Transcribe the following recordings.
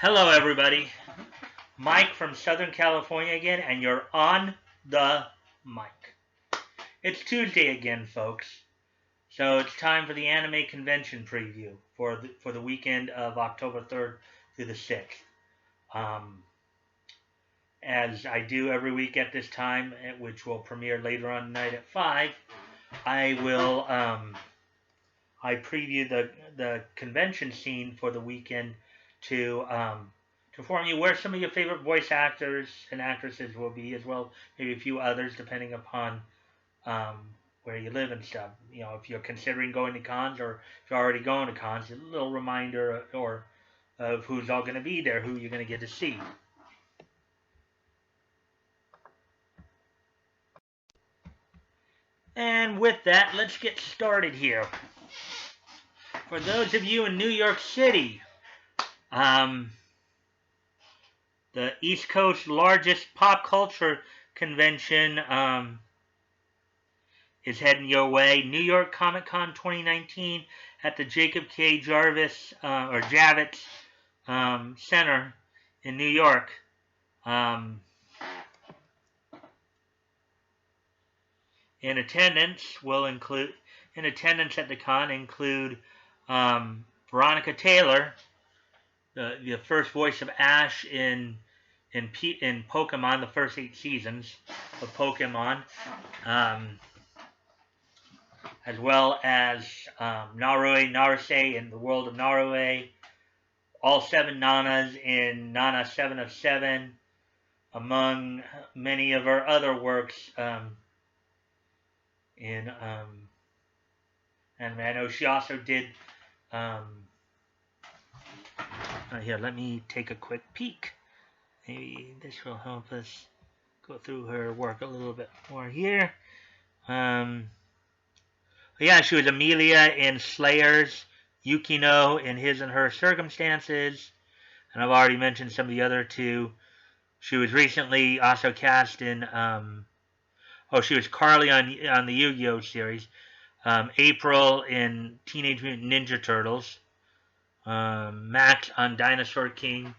Hello, everybody. Mike from Southern California again, and you're on the mic. It's Tuesday again, folks. So it's time for the anime convention preview for the weekend of October 3rd through the 6th. As I do every week at this time, which will premiere later on tonight at 5, I will I preview the convention scene for the weekend to inform you where some of your favorite voice actors and actresses will be, as well maybe a few others depending upon where you live and stuff. You know, if you're considering going to cons or if you're already going to cons, a little reminder of who's all going to be there, who you're going to get to see. And with that, let's get started here. For those of you in New York City, the East Coast's largest pop culture convention is heading your way. New York Comic Con 2019 at the Jacob K. Javits Center in New York. In attendance at the con include Veronica Taylor, the first voice of Ash in Pokemon, the first 8 seasons of Pokemon, as well as Narue Naruse in the world of Narue, all 7 Nanas in Nana 7 of 7, among many of her other works and I know she also did here, let me take a quick peek. Maybe this will help us go through her work a little bit more here. Yeah, she was Amelia in Slayers, Yukino in His and Her Circumstances, and I've already mentioned some of the other 2. She was recently also cast in she was Carly on the Yu-Gi-Oh series, April in Teenage Mutant Ninja Turtles, Max on Dinosaur King.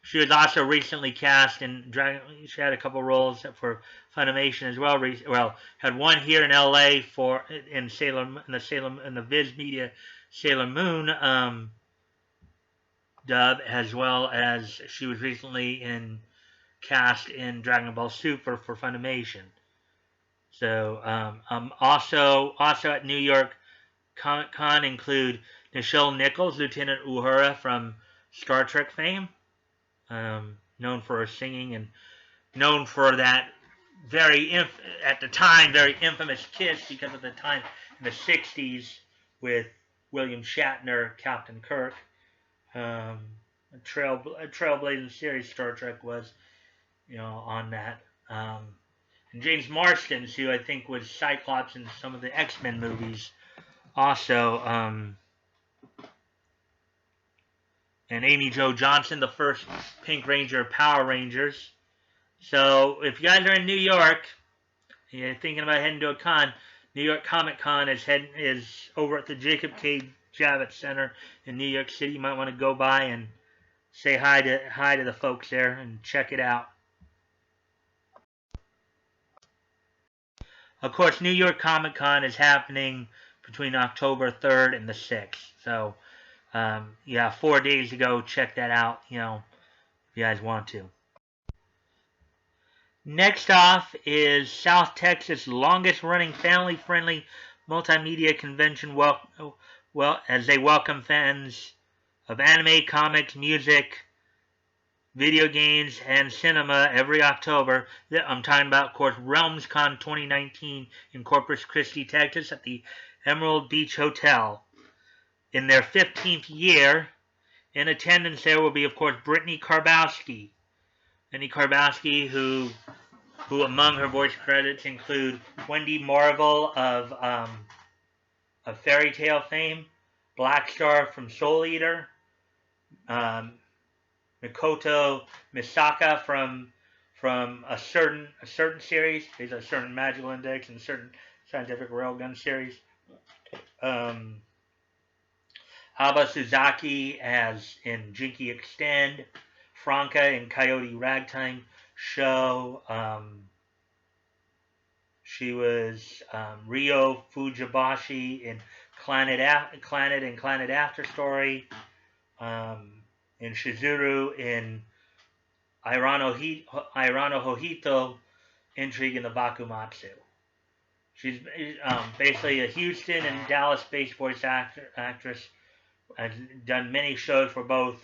She was also recently cast in Dragon. She had a couple roles for Funimation as well. Well, had one here in L.A. in the Viz Media Sailor Moon dub, as well as she was recently cast in Dragon Ball Super for Funimation. So also at New York Comic Con include Nichelle Nichols, Lieutenant Uhura from Star Trek fame, known for her singing and known for that at the time very infamous kiss, because of the time in the 60s with William Shatner, Captain Kirk. A trailblazing series Star Trek was, on that. And James Marsden, who I think was Cyclops in some of the X-Men movies, also. And Amy Jo Johnson, the first Pink Ranger of Power Rangers. So if you guys are in New York and you're thinking about heading to a con, New York Comic Con is over at the Jacob K. Javits Center in New York City. You might want to go by and say hi to the folks there and check it out. Of course, New York Comic Con is happening between October 3rd and the 6th. So, 4 days ago, check that out, if you guys want to. Next off is South Texas' longest-running family-friendly multimedia convention, as they welcome fans of anime, comics, music, video games, and cinema every October. I'm talking about, of course, RealmsCon 2019 in Corpus Christi, Texas, at the Emerald Beach Hotel. In their 15th year, in attendance there will be, of course, Brittany Karbowski. Brittany Karbowski, who among her voice credits include Wendy Marvel of Fairy Tail fame, Black Star from Soul Eater, Mikoto Misaka from a certain series. There's a certain Magical Index and a certain Scientific Railgun series. Aba Suzaki as in Jinky Extend, Franca in Coyote Ragtime Show. She was Ryo Fujibashi in Clannad and Clannad After Story, and Shizuru in Irano Hojito Intrigue in the Bakumatsu. She's basically a Houston and Dallas-based voice actress. Has done many shows for both.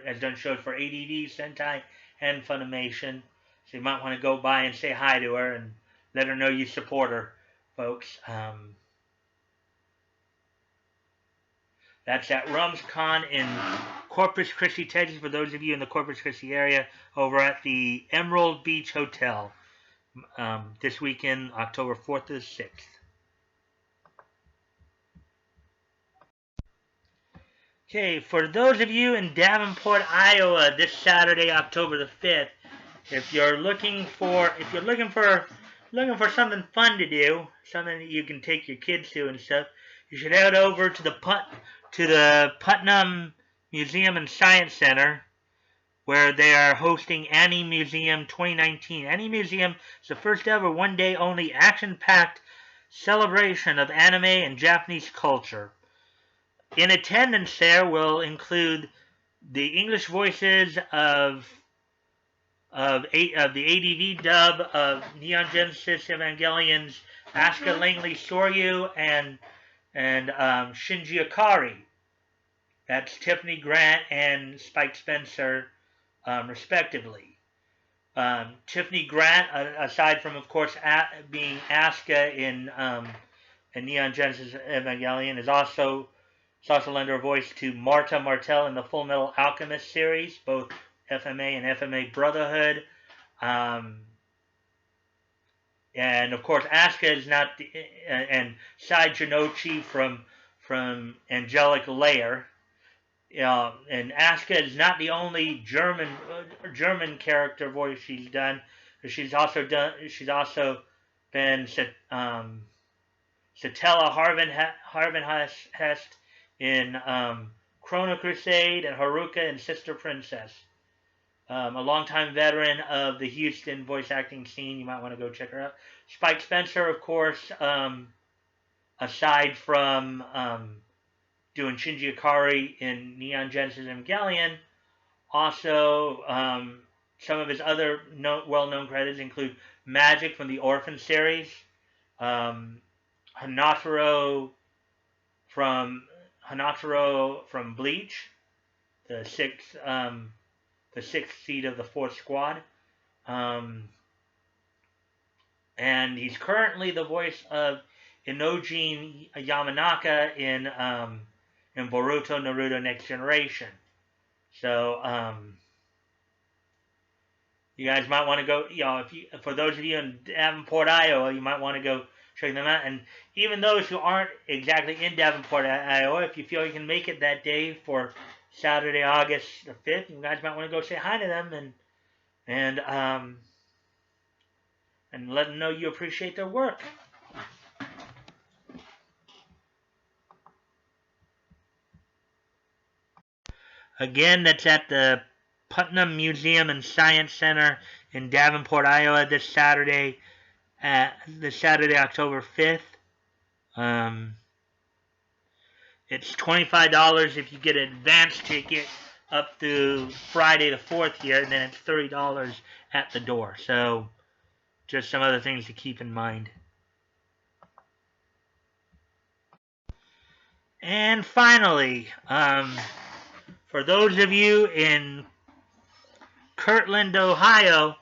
Has done shows for ADV, Sentai, and Funimation. So you might want to go by and say hi to her and let her know you support her, folks. That's at RumsCon in Corpus Christi, Texas, for those of you in the Corpus Christi area, over at the Emerald Beach Hotel this weekend, October 4th to the 6th. Okay, for those of you in Davenport, Iowa, this Saturday, October the 5th, if you're looking for something fun to do, something that you can take your kids to and stuff, you should head over to the Putnam Museum and Science Center, where they are hosting Anime Museum 2019. Anime Museum is the first ever one-day only action-packed celebration of anime and Japanese culture. In attendance there will include the English voices of the ADV dub of Neon Genesis Evangelion's Asuka Langley Soryu and Shinji Ikari. That's Tiffany Grant and Spike Spencer, respectively. Tiffany Grant, aside from, of course, being Asuka in Neon Genesis Evangelion, is also lender of voice to Marta Martel in the Full Metal Alchemist series, both FMA and FMA Brotherhood. And of course, Asuka is not and Sai Jinochi from Angelic Layer. And Asuka is not the only German character voice she's done. She's also been Satella Harvenhest in Chrono Crusade and Haruka and Sister Princess. A longtime veteran of the Houston voice acting scene. You might want to go check her out. Spike Spencer, of course, aside from doing Shinji Ikari in Neon Genesis Evangelion, also some of his other well-known credits include Magic from the Orphan series, Hanataro from Bleach, the sixth seed of the fourth squad, and he's currently the voice of Inojin Yamanaka in Boruto Naruto Next Generation. So you guys might want to go. For those of you in Davenport, Iowa, you might want to go check them out. And even those who aren't exactly in Davenport, Iowa, if you feel you can make it that day for Saturday, August the 5th, you guys might want to go say hi to them and let them know you appreciate their work. Again, that's at the Putnam Museum and Science Center in Davenport, Iowa, this Saturday, October 5th. It's $25 if you get an advance ticket up through Friday the 4th here, and then it's $30 at the door. So, just some other things to keep in mind. And finally, for those of you in Kirtland, Ohio,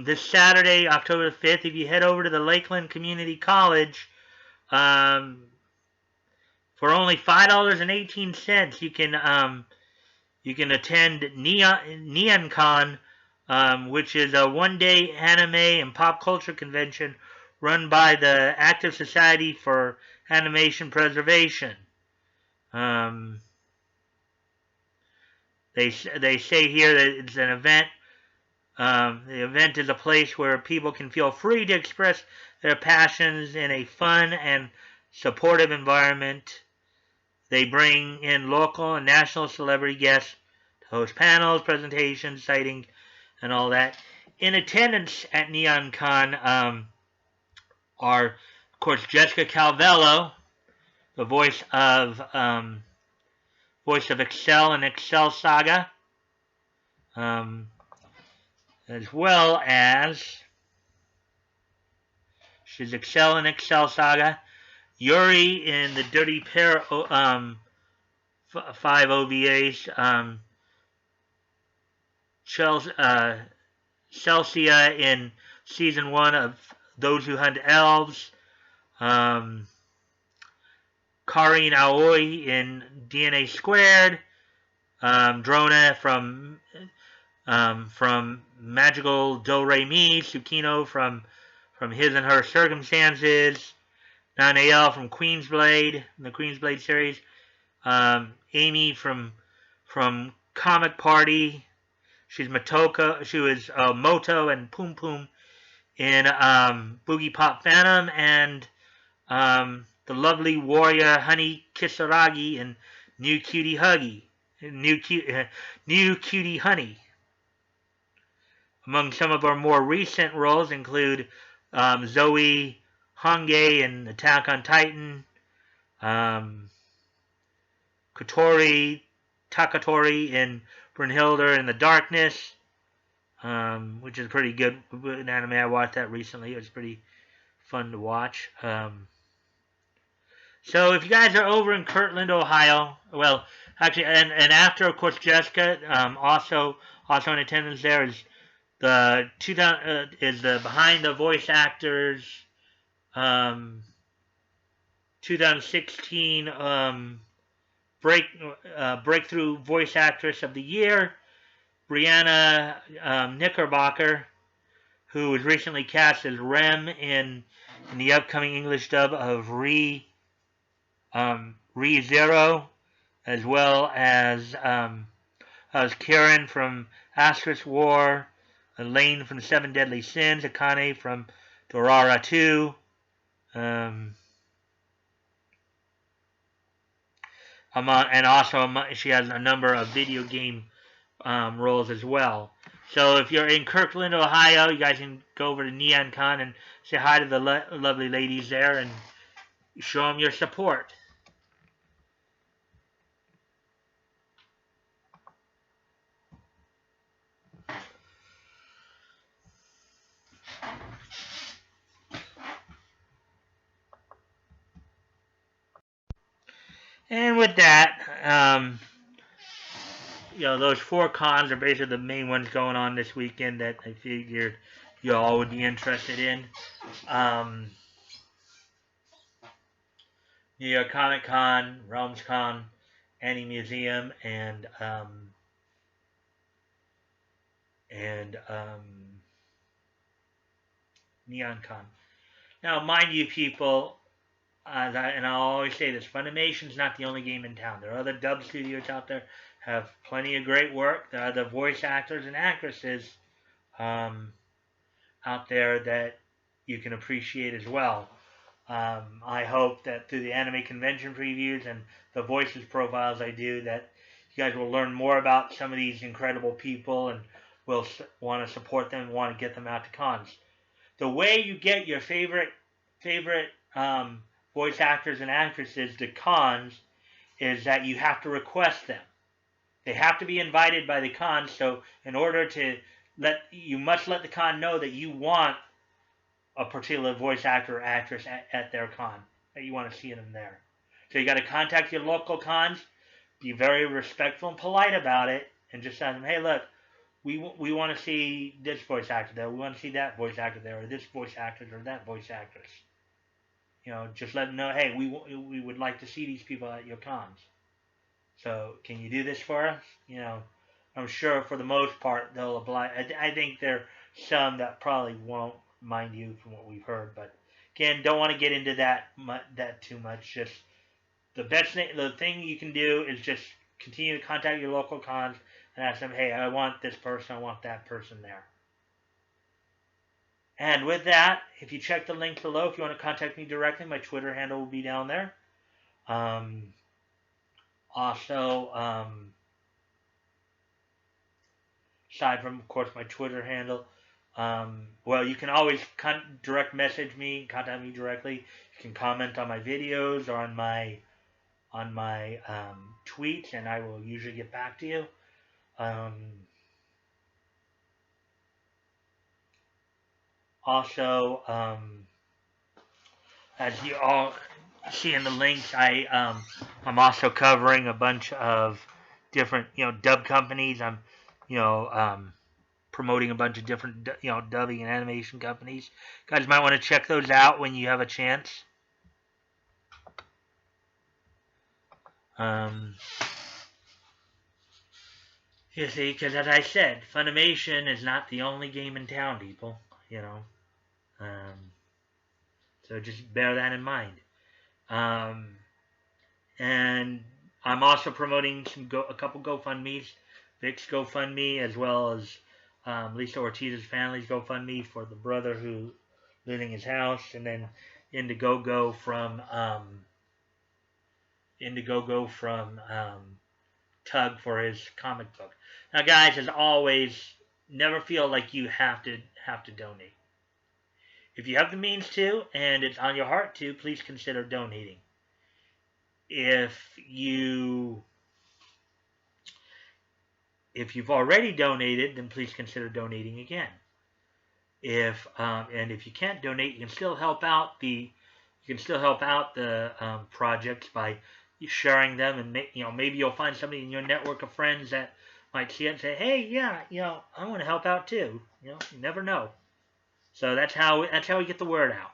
this Saturday, October 5th, if you head over to the Lakeland Community College, for only $5.18, you can attend NeonCon, which is a one-day anime and pop culture convention run by the Active Society for Animation Preservation. They say here that it's an event. The event is a place where people can feel free to express their passions in a fun and supportive environment. They bring in local and national celebrity guests to host panels, presentations, sightings, and all that. In attendance at NeonCon are, of course, Jessica Calvello, the voice of Excel and Excel Saga, as well as she's Excel and Excel Saga, Yuri in the Dirty Pair 5 OVAs, Celsia in season 1 of Those Who Hunt Elves, Karine Aoi in DNA Squared, Drona from Magical Do Re Mi, Tsukino from His and Her Circumstances, Nanael from Queensblade, the Queensblade series, Amy from Comic Party. She's Motoko. She was Moto and Poom Poom in Boogie Pop Phantom, and the lovely warrior Honey Kisaragi in New Cutie Honey. Among some of our more recent roles include Zoe Honge in Attack on Titan, Takatori in Brunhilde in the Darkness, which is pretty good anime. I watched that recently. It was pretty fun to watch. So if you guys are over in Kirtland, Ohio, well, actually, and after, of course, Jessica, also in attendance there is the Behind the Voice Actors 2016 Breakthrough Voice Actress of the Year, Brianna Knickerbocker, who was recently cast as Rem in the upcoming English dub of ReZero, as well as Karen from Asterisk War, Elaine from Seven Deadly Sins, Akane from Dorara 2, and also she has a number of video game roles as well. So if you're in Kirkland, Ohio, you guys can go over to NeonCon and say hi to the lovely ladies there and show them your support. And with that, those 4 cons are basically the main ones going on this weekend that I figured you all would be interested in. New York Comic Con, Realms Con, Annie Museum, and NeonCon. Now, mind you, people, and I'll always say this, Funimation's not the only game in town. There are other dub studios out there have plenty of great work. There are other voice actors and actresses out there that you can appreciate as well. I hope that through the anime convention previews and the voices profiles I do, that you guys will learn more about some of these incredible people and will want to support them and want to get them out to cons. The way you get your favorite voice actors and actresses to cons is that you have to request them. They have to be invited by the con, so in order to you must let the con know that you want a particular voice actor or actress at their con, that you want to see them there. So you got to contact your local cons, be very respectful and polite about it, and just tell them, hey, look, we want to see this voice actor there, we want to see that voice actor there, or this voice actor or that voice actress. Just let them know, hey, we would like to see these people at your cons. So can you do this for us? I'm sure for the most part they'll oblige. I think there are some that probably won't mind you from what we've heard, but again, don't want to get into that too much. Just the thing you can do is just continue to contact your local cons and ask them, hey, I want this person, I want that person there. And with that, if you check the link below, if you want to contact me directly, my Twitter handle will be down there. Also, aside from, of course, my Twitter handle, well, you can always direct message me, contact me directly. You can comment on my videos or on my tweets, and I will usually get back to you. Also, as you all see in the links, I'm also covering a bunch of different dub companies. I'm you know promoting a bunch of different dubbing and animation companies. Guys might want to check those out when you have a chance. You see, because as I said, Funimation is not the only game in town, people. So just bear that in mind. And I'm also promoting a couple GoFundMe's, Vic's GoFundMe, as well as Lisa Ortiz's family's GoFundMe for the brother who losing his house, and then Indiegogo from Tug for his comic book. Now, guys, as always, never feel like you have to donate. If you have the means to, and it's on your heart to, please consider donating. If you've already donated, then please consider donating again. And if you can't donate, you can still help out the projects by sharing them, and maybe you'll find somebody in your network of friends that might see it and say, hey, yeah, I want to help out too. You never know. So that's how we get the word out.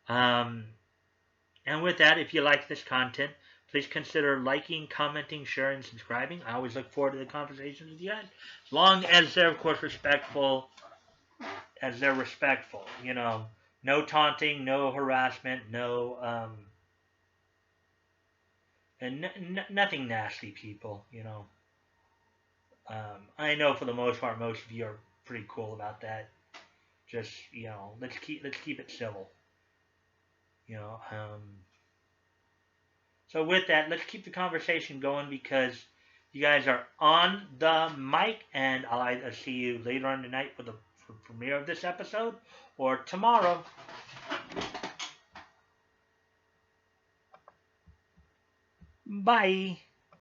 And with that, if you like this content, please consider liking, commenting, sharing, and subscribing. I always look forward to the conversations with you guys, as long as they're, of course, respectful. No taunting, no harassment, no and nothing nasty, people. I know for the most part, most of you are pretty cool about that. Just let's keep it civil. So with that, let's keep the conversation going, because you guys are on the mic, and I'll either see you later on tonight for the premiere of this episode, or tomorrow. Bye.